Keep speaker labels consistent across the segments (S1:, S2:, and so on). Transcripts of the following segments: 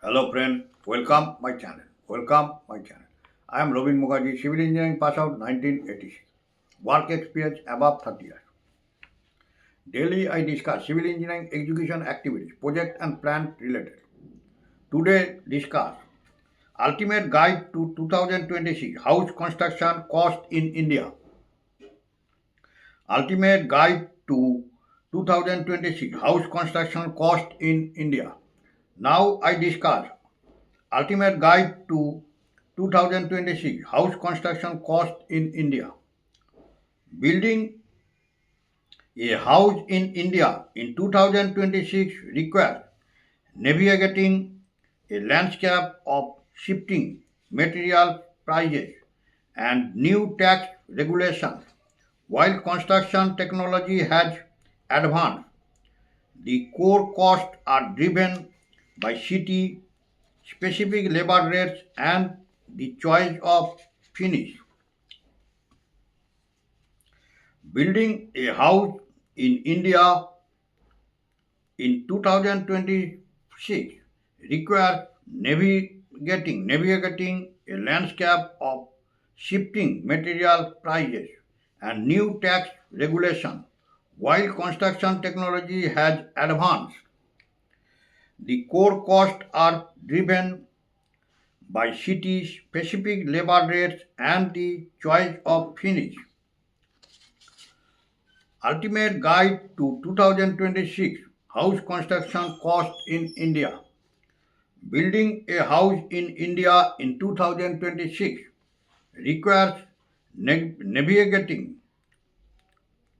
S1: Hello friend, welcome my channel. Welcome my channel. I am Robin Mukherjee, civil engineering pass out 1986. Work experience above 30 years. Daily I discuss civil engineering execution activities, project and plan related. Today discuss ultimate guide to 2026 house construction cost in India. Ultimate guide to 2026 house construction cost in India. Now I discuss ultimate guide to 2026 house construction cost in India. Building a house in India in 2026 requires navigating a landscape of shifting material prices and new tax regulations. While construction technology has advanced, the core costs are driven by city specific labor rates and the choice of finish. Building a house in India in 2026 requires navigating a landscape of shifting material prices and new tax regulation. While construction technology has advanced, the core costs are driven by city specific labor rates and the choice of finish. Ultimate Guide to 2026 House Construction Cost in India. Building a house in India in 2026 requires navigating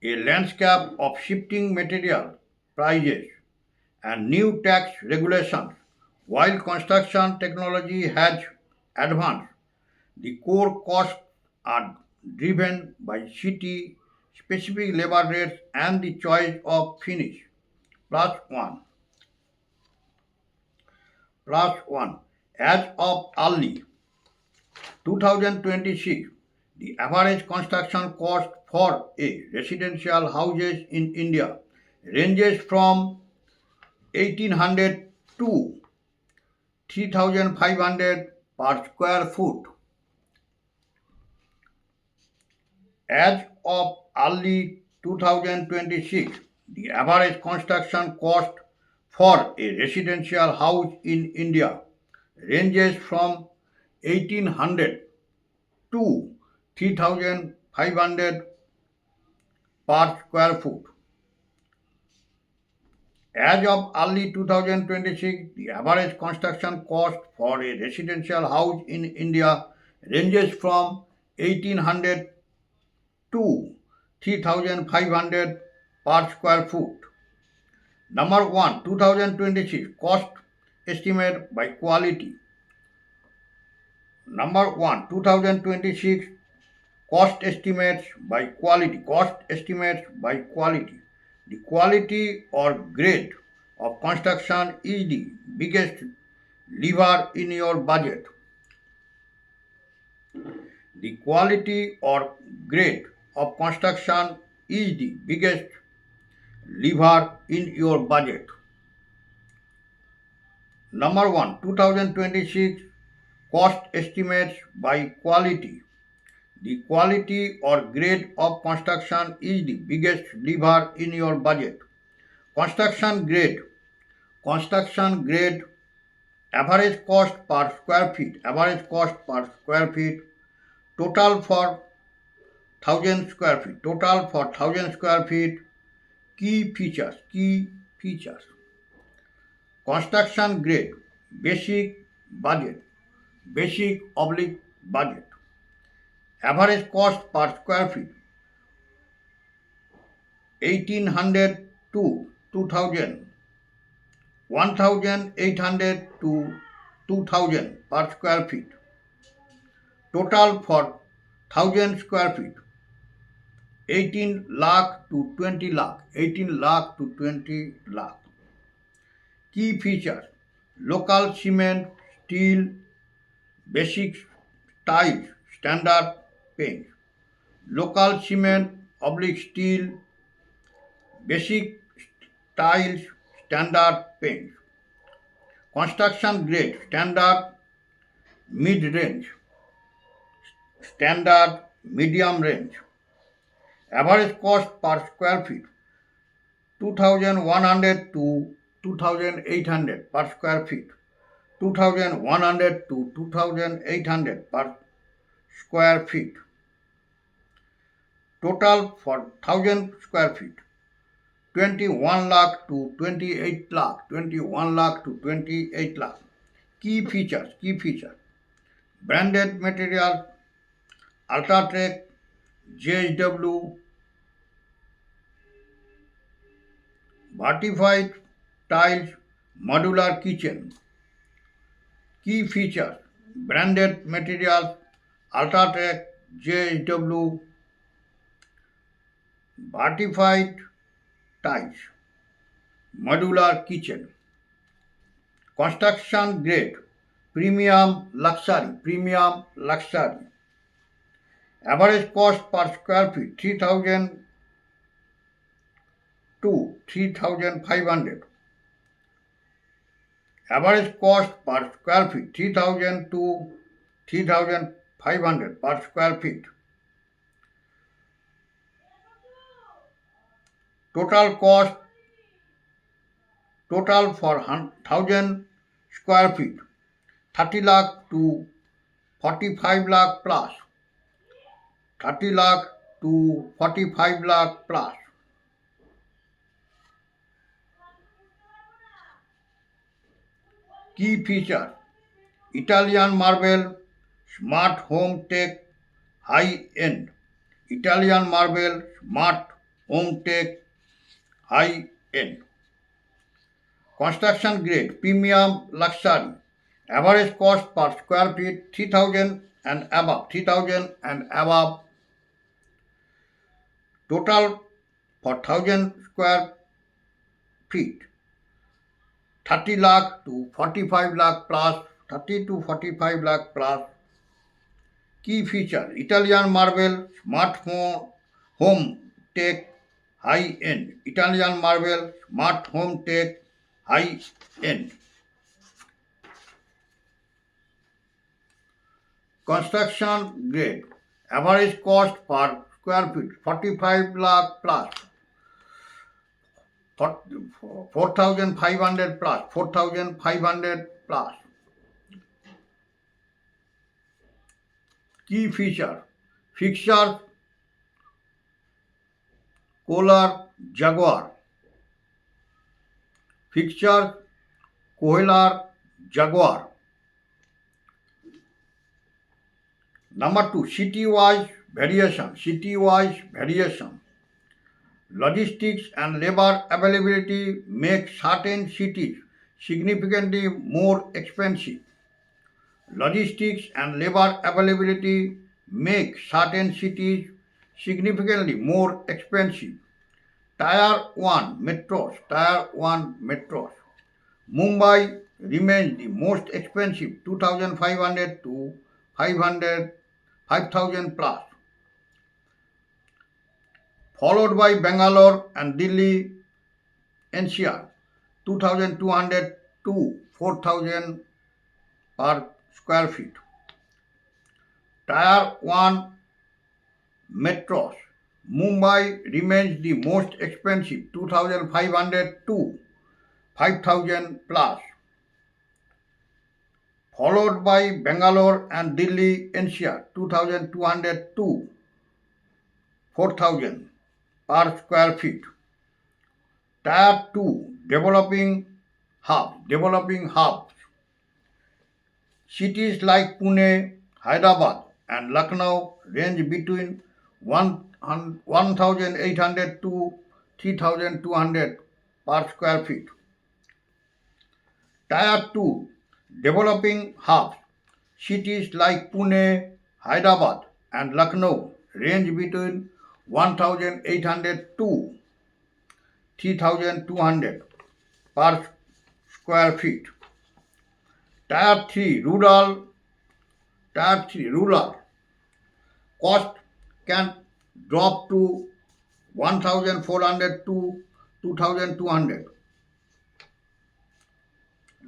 S1: a landscape of shifting material prices and new tax regulations. While construction technology has advanced, the core costs are driven by city specific labor rates and the choice of finish. Plus one. Plus one. As of early 2026, the average construction cost for a residential houses in India ranges from 1800 to 3500 per square foot. As of early 2026, the average construction cost for a residential house in India ranges from 1800 to 3500 per square foot. As of early 2026, the average construction cost for a residential house in India ranges from 1800 to 3500 per square foot. Number 1, 2026 cost estimate by quality. Number 1, 2026 cost estimates by quality. Cost estimates by quality. The quality or grade of construction is the biggest lever in your budget. The quality or grade of construction is the biggest lever in your budget. Number 1, 2026 cost estimates by quality. The quality or grade of construction is the biggest lever in your budget. Construction grade. Construction grade average cost per square feet. Average cost per square feet. Total for 1000 square feet. Total for 1000 square feet. Key features. Key features. Construction grade. Basic budget. Basic oblique budget. Average cost per square feet 1800 to 2000, 1800 to 2000 per square feet. Total for 1000 square feet 18 lakh to 20 lakh, 18 lakh to 20 lakh. Key features local cement, steel, basic tiles, standard paint. Local cement oblique steel, basic tiles, standard paint. Construction grade, standard, mid-range, standard, medium range. Average cost per square feet, 2100 to 2800 per square feet. 2100 to 2800 per square feet. Total for 1000 square feet, 21 lakh to 28 lakh, 21 lakh to 28 lakh. Key features, branded material, Ultratech, JSW, vertified tiles, modular kitchen. Key features, branded materials, Ultratech, JSW, vertified tiles, modular kitchen. Construction grade, premium luxury. Average cost per square feet, 3000 to 3500. Average cost per square feet, 3000 to 3500 per square feet. Total for 1000 square feet, 30 lakh to 45 lakh plus. 30 lakh to 45 lakh plus. Key features, Italian marble, smart home tech, high end. Italian marble, smart home tech, high end. Construction grade, premium luxury. Average cost per square feet, 3000 and above. 3000 and above. Total for 1000 square feet, 30 lakh to 45 lakh plus. 30 to 45 lakh plus. Key feature, Italian marble, smart home tech, high end. Italian marble, smart home tech, high end. Construction grade, average cost per square feet, 45 lakh plus. 4500 plus. 4500 plus. Key feature, fixture, Kohler, Jaguar. Fixture, Kohler, Jaguar. Number 2, city-wise variation. Logistics and labor availability make certain cities significantly more expensive. Logistics and labor availability make certain cities significantly more expensive. Tier 1 metros. Mumbai remains the most expensive, 2500 to 5000 plus, followed by Bangalore and Delhi NCR, 2200 to 4000 per square feet. Tier 1 metros. Mumbai remains the most expensive, 2500 to 5000 plus, followed by Bangalore and Delhi NCR, 2200 to 4000 per square feet. Tier 2 developing hubs. Cities like Pune, Hyderabad and Lucknow range between 1800 to 3200 per square feet. Tier 2 developing hubs. Cities like Pune, Hyderabad and Lucknow range between 1800 to 3200 per square feet. Tier 3 rural. Cost can drop to 1400 to 2200.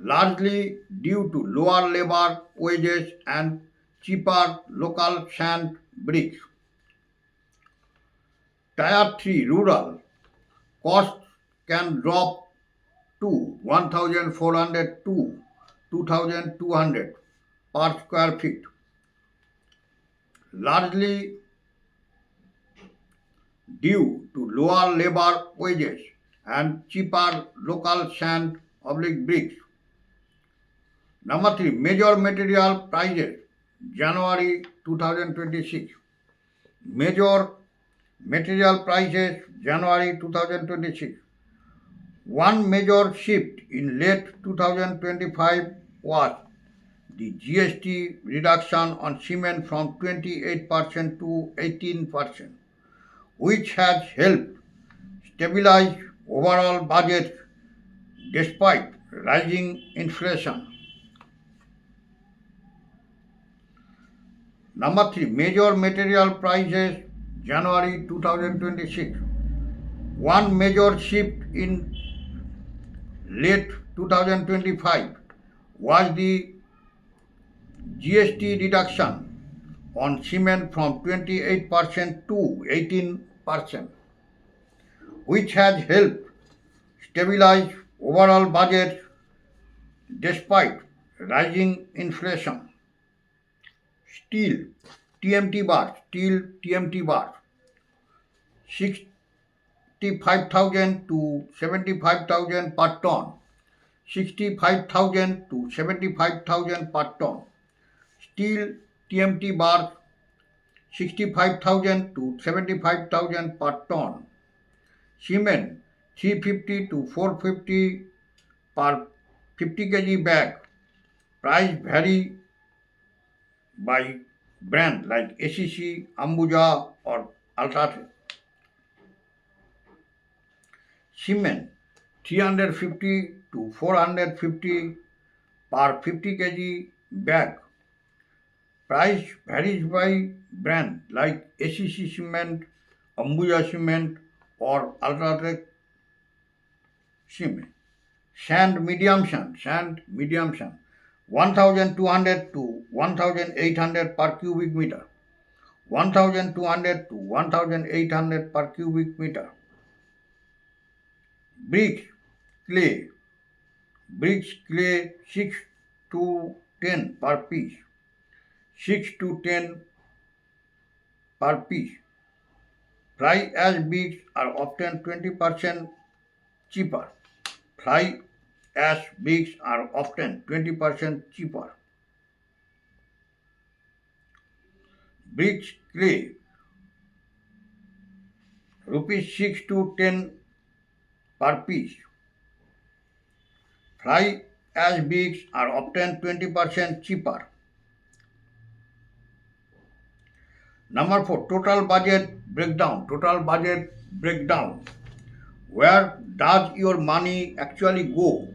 S1: largely due to lower labor wages and cheaper local sand bricks. Tier 3 rural costs can drop to 1,400 to 2,200 per square feet, largely due to lower labor wages and cheaper local sand oblique bricks. Number 3, major material prices, January 2026. Major material prices, January 2026. One major shift in late 2025 was the GST reduction on cement from 28% to 18%, which has helped stabilize overall budgets despite rising inflation. Number 3, major material prices, January 2026. One major shift in late 2025 was the GST reduction on cement from 28% to 18%, which has helped stabilize overall budgets despite rising inflation. Steel, TMT bar, 65,000 to 75,000 per ton, 65,000 to 75,000 per ton. Steel TMT bar, 65,000 to 75,000 per ton. Cement 350 to 450 per 50 kg bag. Price vary by brand like ACC, Ambuja or Ultratech. Cement 350 to 450 per 50 kg bag. Price varies by brand like ACC cement, Ambuja cement or Ultratech cement. Sand medium sand 1200 to 1800 per cubic meter. 1200 to 1800 per cubic meter. Bricks clay 6 to 10 per piece. 6 to 10 per piece. Fly ash bricks are often 20% cheaper. Fly ash bricks are often 20% cheaper. Bricks clay rupees 6 to 10 per piece. Fly ash bricks are often 20% cheaper. Number 4, total budget breakdown. Where does your money actually go?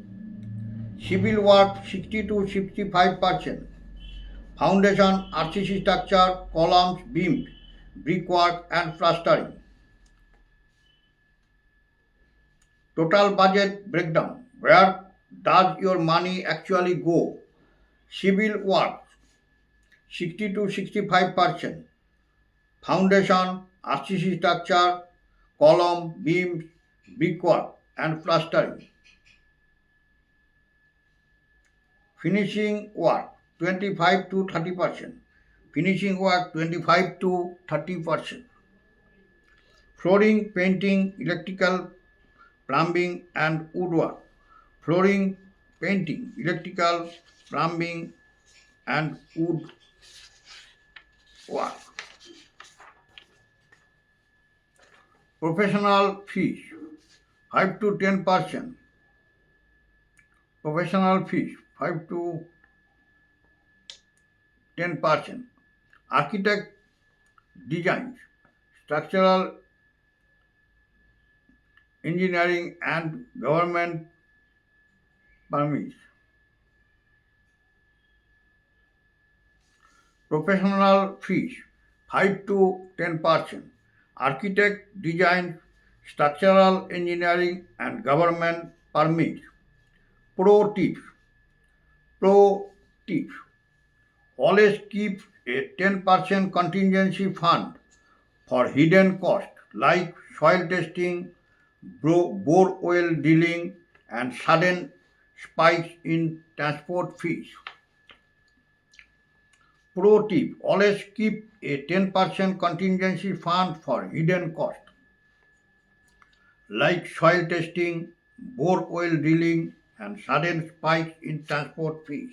S1: Civil work 60 to 65%. Foundation, RCC structure, columns, beams, brickwork and plastering. Total budget breakdown. Where does your money actually go? Civil work 60 to 65%. Foundation, RCC structure, column, beams, brickwork and plastering. Finishing work 25 to 30%. Finishing work 25 to 30%. Flooring, painting, electrical, plumbing and woodwork. Flooring, painting, electrical, plumbing and woodwork. Professional fees 5 to 10%. Professional fees 5 to 10%. Architect designs, structural engineering and government permits. Professional fees 5 to 10%. Architect design, structural engineering and government permits. Pro tips. Pro tip: always keep a 10% contingency fund for hidden costs like soil testing, bore well drilling, and sudden spikes in transport fees. Pro tip: always keep a 10% contingency fund for hidden costs like soil testing, bore well drilling, and sudden spikes in transport fees.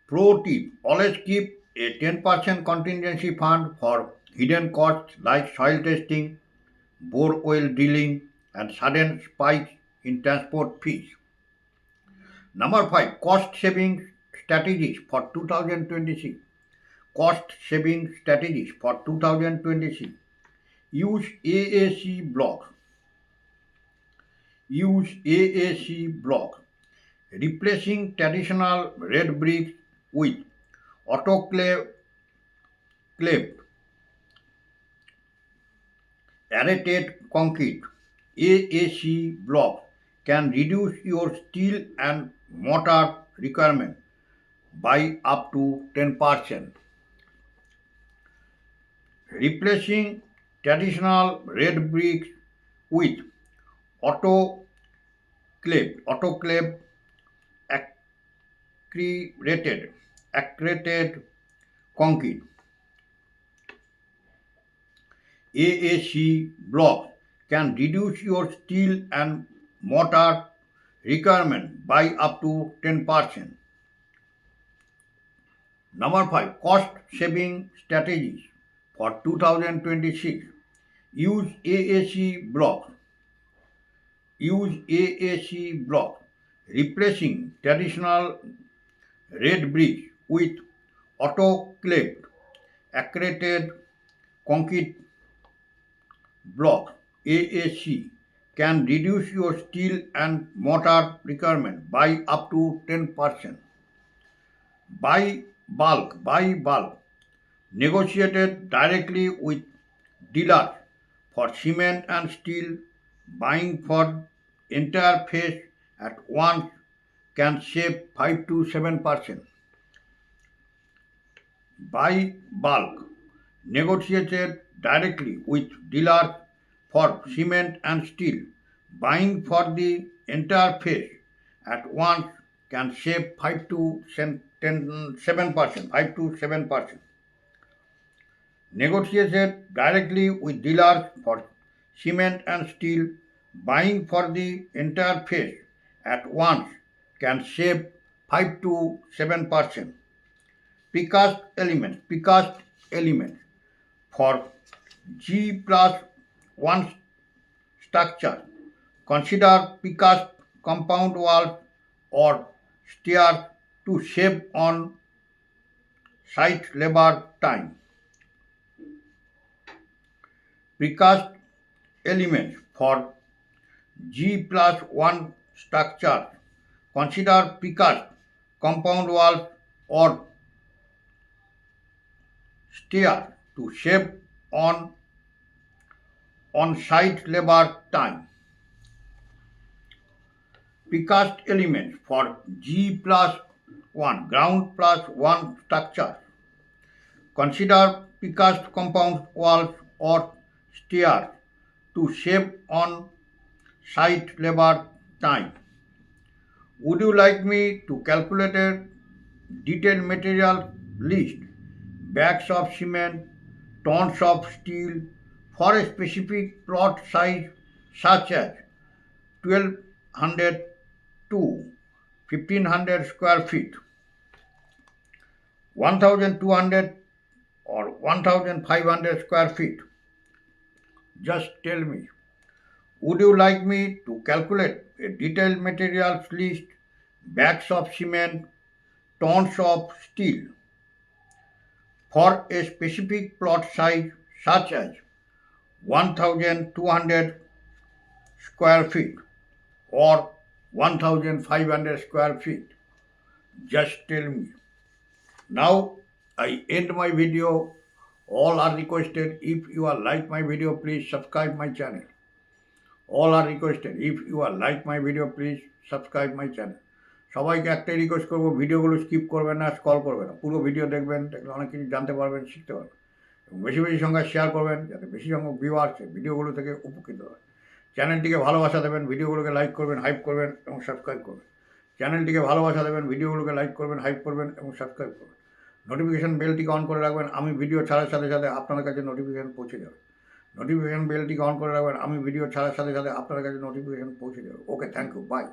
S1: Pro tip: always keep a 10% contingency fund for hidden costs like soil testing, bore well drilling, and sudden spikes in transport fees. Number 5, cost saving strategies for 2026. Cost saving strategies for 2026. Use AAC blocks. Use AAC blocks, replacing traditional red bricks with autoclave aerated concrete. AAC blocks can reduce your steel and mortar requirement by up to 10%. Replacing traditional red bricks with autoclave accreted concrete. AAC blocks can reduce your steel and mortar requirement by up to 10%. Number 5, cost saving strategies for 2026. Use AAC blocks. Use AAC blocks, replacing traditional red bricks with autoclaved accreted concrete blocks. AAC can reduce your steel and mortar requirement by up to 10%. Buy bulk. Negotiated directly with dealers for cement and steel. Buying for entire phase at once can save 5 to 7%. Buy bulk. Negotiated directly with dealers for cement and steel. Buying for the entire phase at once can save 5 to 7%. 5 to 7%. Negotiated directly with dealers for cement and steel. Buying for the entire phase at once can save 5 to 7%. Precast elements for G plus 1 structure. Consider precast compound walls or stairs to save on site labor time. Precast elements for G plus 1 structure. Consider precast compound walls or stair to save on site labor time. Precast elements for G plus 1 ground plus 1 structure. Consider precast compound walls or stairs to save on site labor time. Would you like me to calculate a detailed material list, bags of cement, tons of steel for a specific plot size such as 1200 to 1500 square feet, 1200 or 1500 square feet? Just tell me. Would you like me to calculate a detailed materials list, bags of cement, tons of steel for a specific plot size such as 1200 square feet, or 1500 square feet? Just tell me. Now I end my video. All are requested. If you are like my video, please subscribe my channel. All are requested. If you are like my video, please subscribe my channel. সবাইকে একটাই request করবো, ভিডিওগুলো skip করবেন না, scroll করবেন না, পুরো video দেখবেন, দেখলে অনেক কিছু জানতে পারবেন, শিখতে পারবেন এবং বেশি বেশি সংখ্যায় শেয়ার করবেন যাতে বেশি সংখ্যক ভিউয়ার্স ভিডিওগুলো থেকে উপকৃত হয়। চ্যানেলটিকে ভালোবাসা দেবেন, ভিডিওগুলোকে লাইক করবেন, হাইপ করবেন এবং সাবস্ক্রাইব করবেন। চ্যানেলটিকে ভালোবাসা দেবেন, ভিডিওগুলোকে লাইক করবেন, হাইপ করবেন এবং সাবস্ক্রাইব করবেন। নোটিফিকেশান বেলটিকে অন করে রাখবেন, আমি ভিডিও ছাড়ার সাথে সাথে আপনার কাছে নোটিফিকেশান পৌঁছে যাবে। নোটিফিকেশান বেলটিকে অন করে রাখবেন, আমি ভিডিও ছাড়ার সাথে সাথে আপনার কাছে নোটিফিকেশান পৌঁছে যাবে। ওকে, থ্যাংক ইউ, বাই।